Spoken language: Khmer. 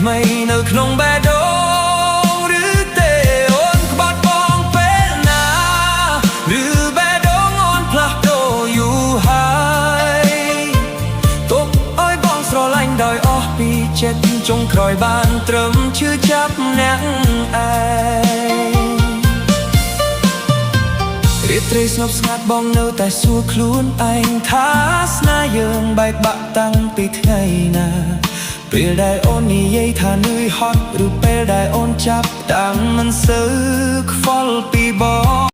ថ្មីនៅក្នុងបេះដូងឬទេអូនក្បត់បងពេលណាឬបេះដូងអូនផ្លាស់ប្ដូរយូរហើយទុកឲ្យបងស្រឡាញ់ដោយអស់ពីចិត្តចុងក្រោយបានត្រឹមឈឺចាប់អ្នកឯងរាត្រីស្ងប់ស្ងាត់បងនៅតែសួរខ្លួនឯងថាស្នេហ៍យើងបែកបាក់តាំងពីថ្ងៃណាពេលដែលអូននិយាយថានឿយហត់ឬពេលដែលអូនចាប់តាំងមិនសូវខ្វល់ពីបង